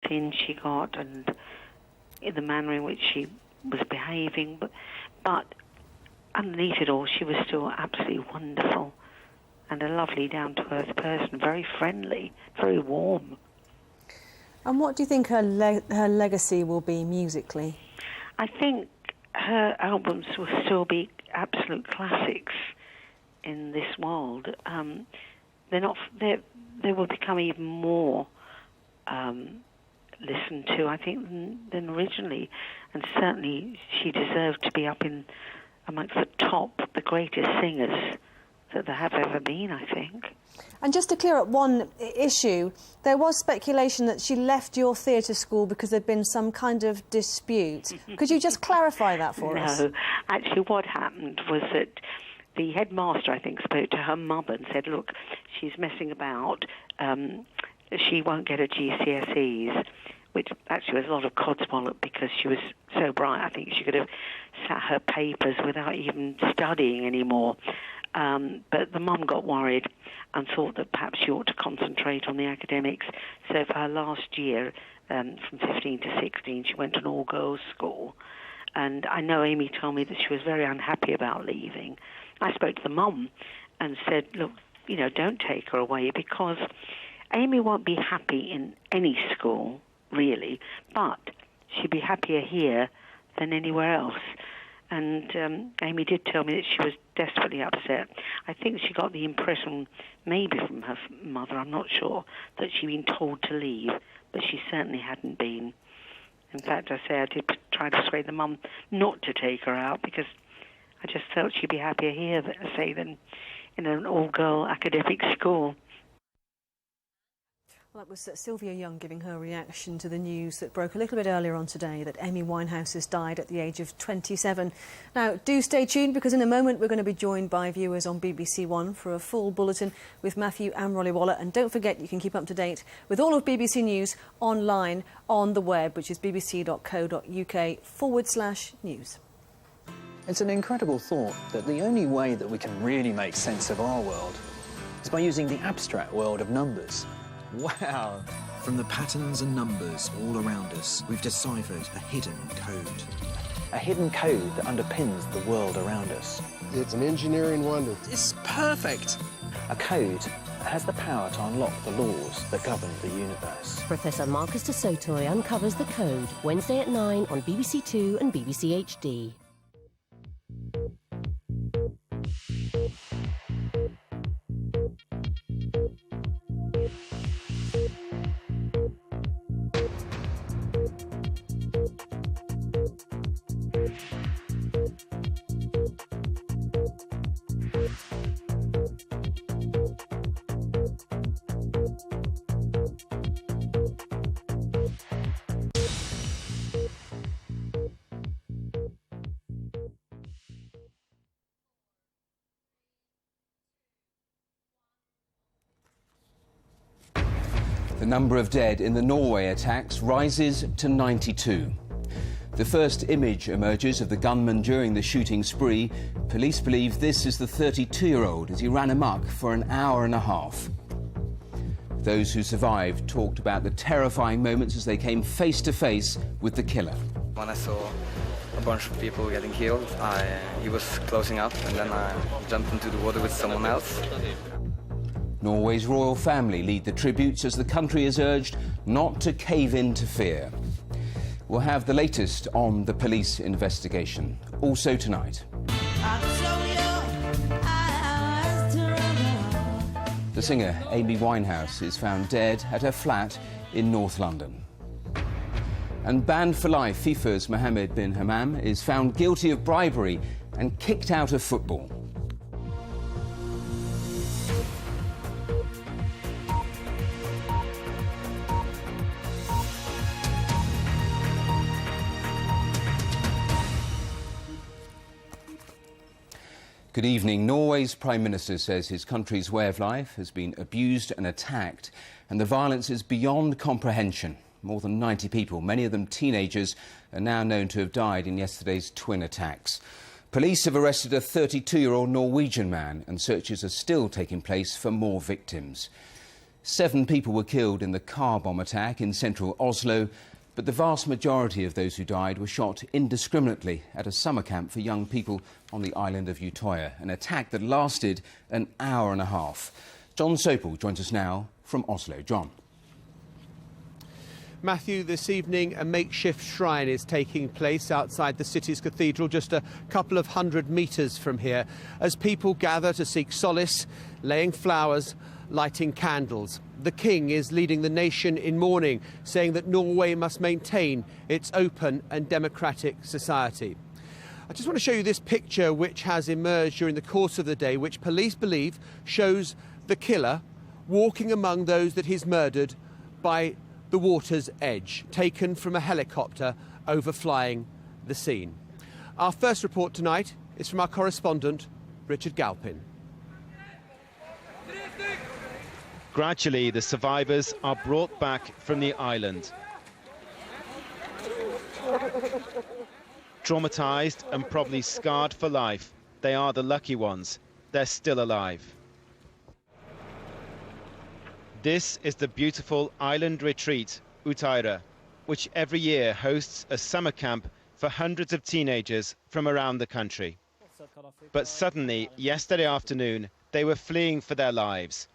spin she got and in the manner in which she was behaving, but underneath it all, she was still absolutely wonderful and a lovely, down-to-earth person, very friendly, very warm. And what do you think her legacy will be musically? I think her albums will still be absolute classics in this world. They will become even more listened to, I think, than originally. And certainly she deserved to be up amongst the greatest singers that there have ever been, I think. And just to clear up one issue, there was speculation that she left your theatre school because there'd been some kind of dispute. Could you just clarify that for us? No, actually what happened was that the headmaster, I think, spoke to her mother and said, look, she's messing about, she won't get her GCSEs, which actually was a lot of codswallop because she was so bright. I think she could have sat her papers without even studying anymore. But the mum got worried and thought that perhaps she ought to concentrate on the academics. So for her last year, from 15 to 16, she went to an all-girls school. And I know Amy told me that she was very unhappy about leaving. I spoke to the mum and said, look, don't take her away because Amy won't be happy in any school, really, but she'd be happier here than anywhere else. And Amy did tell me that she was desperately upset. I think she got the impression, maybe from her mother, I'm not sure, that she'd been told to leave, but she certainly hadn't been. In fact, I did try to persuade the mum not to take her out because I just felt she'd be happier here, than in an all-girl academic school. Well, that was Sylvia Young giving her reaction to the news that broke a little bit earlier on today that Amy Winehouse has died at the age of 27. Now, do stay tuned because in a moment we're going to be joined by viewers on BBC One for a full bulletin with Matthew and Rolly Waller. And don't forget, you can keep up to date with all of BBC News online on the web, which is bbc.co.uk/news. It's an incredible thought that the only way that we can really make sense of our world is by using the abstract world of numbers. Wow! From the patterns and numbers all around us, we've deciphered a hidden code. A hidden code that underpins the world around us. It's an engineering wonder. It's perfect! A code that has the power to unlock the laws that govern the universe. Professor Marcus de Sotoy uncovers the code, Wednesday at 9 on BBC Two and BBC HD. The number of dead in the Norway attacks rises to 92. The first image emerges of the gunman during the shooting spree. Police believe this is the 32-year-old as he ran amok for an hour and a half. Those who survived talked about the terrifying moments as they came face to face with the killer. When I saw a bunch of people getting killed, he was closing up and then I jumped into the water with someone else. Norway's royal family lead the tributes as the country is urged not to cave in to fear. We'll have the latest on the police investigation, also tonight. The singer Amy Winehouse is found dead at her flat in North London. And banned for life, FIFA's Mohammed bin Hammam is found guilty of bribery and kicked out of football. Good evening. Norway's Prime Minister says his country's way of life has been abused and attacked, and the violence is beyond comprehension. More than 90 people, many of them teenagers, are now known to have died in yesterday's twin attacks. Police have arrested a 32-year-old Norwegian man, and searches are still taking place for more victims. 7 people were killed in the car bomb attack in central Oslo, but the vast majority of those who died were shot indiscriminately at a summer camp for young people on the island of Utøya, an attack that lasted an hour and a half. John Sopel joins us now from Oslo. John. Matthew, this evening a makeshift shrine is taking place outside the city's cathedral, just a couple of 100 metres from here, as people gather to seek solace, laying flowers, lighting candles. The King is leading the nation in mourning, saying that Norway must maintain its open and democratic society. I just want to show you this picture which has emerged during the course of the day, which police believe shows the killer walking among those that he's murdered by the water's edge, taken from a helicopter overflying the scene. Our first report tonight is from our correspondent, Richard Galpin. Gradually, the survivors are brought back from the island. Traumatised and probably scarred for life, they are the lucky ones. They're still alive. This is the beautiful island retreat, Utøya, which every year hosts a summer camp for hundreds of teenagers from around the country. But suddenly, yesterday afternoon, they were fleeing for their lives.